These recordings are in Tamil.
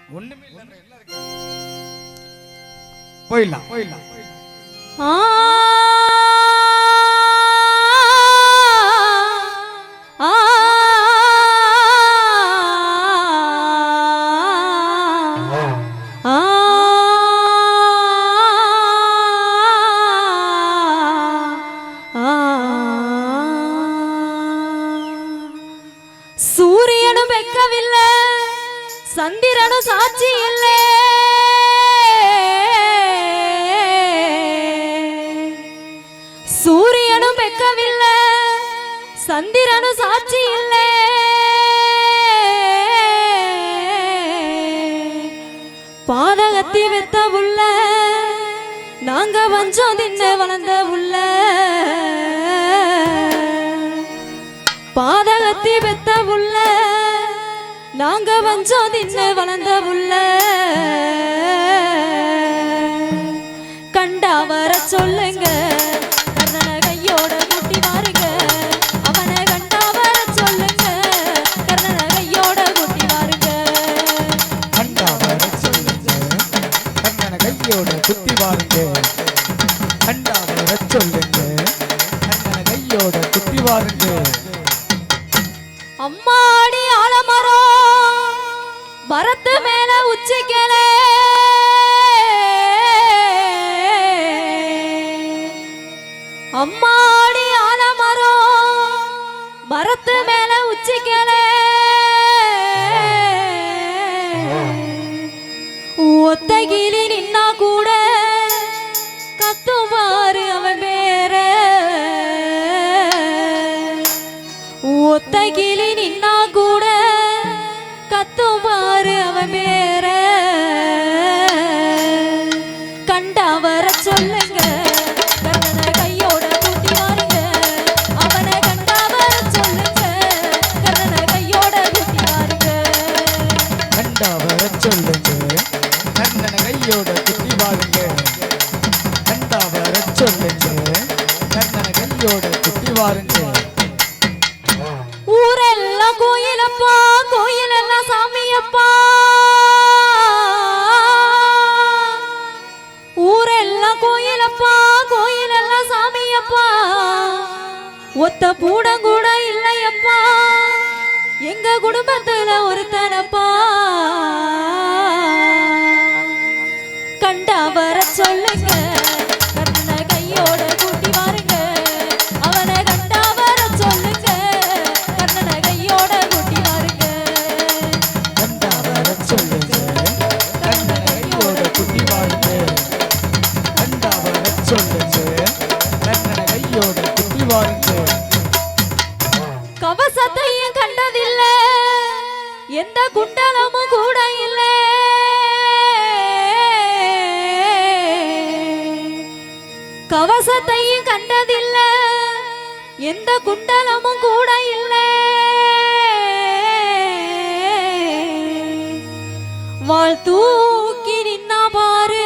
ஒண்ணுமே இல்ல போயிடலாம் போயிடலாம் சூரியனும் வெக்கவில்லை சந்திரனும் சாட்சி இல்லை சூரியனும் வெக்கவில்லை சந்திரனும் சாட்சி இல்லை பாதகத்தி வெத்த உள்ள நாங்க வஞ்சம் தின்னு வளர்ந்த உள்ள பாதகத்தி வெத்த உள்ள நாங்க வஞ்சம் தின்னு வளர்ந்த உள்ள கண்டா வர சொல்லுங்க கர்ணன கையோட கூட்டி வாருங்க அவனை கண்டா வர சொல்லுங்க கர்ணன கையோட கூட்டி வாருங்க கண்டா வர சொல்லுங்க கர்ணன கையோட குத்தி வாருங்க கண்டா வர சொல்லுங்க கர்ணன கையோட குத்தி வாருங்க அம்மாடி ஆலமரம் மரத்து மேல உச்சிக்கலே அம்மாடி ஆலமரம் மரத்து மேல உச்சிக்கலே ஒத்தகிளி நின்னா கூட கத்துவாரு அவன் பேர ஒத்தகிளி நின்னா கூட கத்துவாரு அவன் பேர கண்டா வர சொல்லுங்க கர்ணன கையோட கூட்டி வாருங்க அவனை கண்டா வர சொல்லுங்க கர்ணன கையோட கூட்டி வாருங்க கண்டா வர சொல்லுங்க கர்ணன கையோட குத்தி வாருங்க கண்டா வர சொல்லுங்க கர்ணன கையோட குத்தி வாருங்க ஊரெல்லாம் கோயிலப்பா கோயிலெல்லாம் சாமியப்பா ஊரெல்லாம் கோயிலப்பா கோயிலெல்லாம் சாமியப்பா ஒத்த பூடம் கூட இல்லையப்பா எங்க குடும்பத்துல ஒருத்தனப்பா கண்டா வர சொல்லுங்க கர்ணன கையோட கூட்டி வாருங்க அவனை கண்டா வர சொல்லுங்க கர்ணன கையோட கூட்டி வாருங்க கண்டா வர சொல்லுங்க கர்ணன கையோட குத்தி வாருங்க கண்டா வர சொல்லுங்க கர்ணன கையோட குத்தி வாருங்க கவசத்தையும் கண்டதில்ல எந்த குண்டலமும் கூட இல்ல கவசத்தையும் கண்டதில்ல எந்த குண்டலமும் கூட இல்ல வாழ் தூக்கி நின்னா பாரு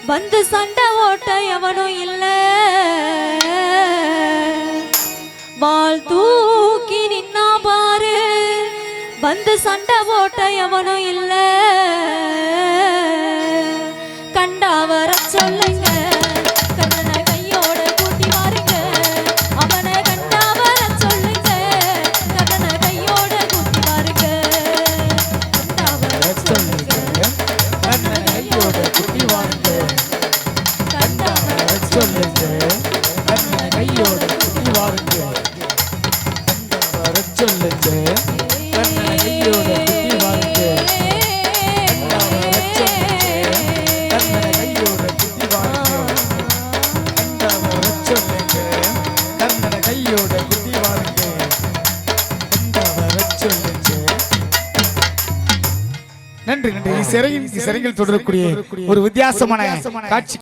வந்து சண்டை ஓட்ட எவனும் இல்ல வாழ் தூக்கி நின்னா பாரு வந்து சண்டை ஓட்ட எவனும் இல்ல கண்டா வர சொல்லுங்க கர்ணன கையோட கூட்டி வாருங்க அவனை கண்டா வர சொல்லுங்க கர்ணன கையோட கூட்டி வாருங்க கண்டா வர சொல்லுங்க கர்ணன கையோட குத்தி வாருங்க கண்டா வர சொல்லுங்க கர்ணன கையோட குத்தி வாருங்க கண்டா வர சொல்லுங்க கர்ணன கையோட குத்தி வாருங்க கண்டா வர சொல்லுங்க கர்ணன கையோட குத்தி வாருங்க கண்டா வர சொல்லுங்க கர்ணன கையோட குத்தி வாருங்க கண்டா வர சொல்லுங்க நன்றி நன்றி சிறையில் தொடரக்கூடிய ஒரு வித்தியாசமான காட்சி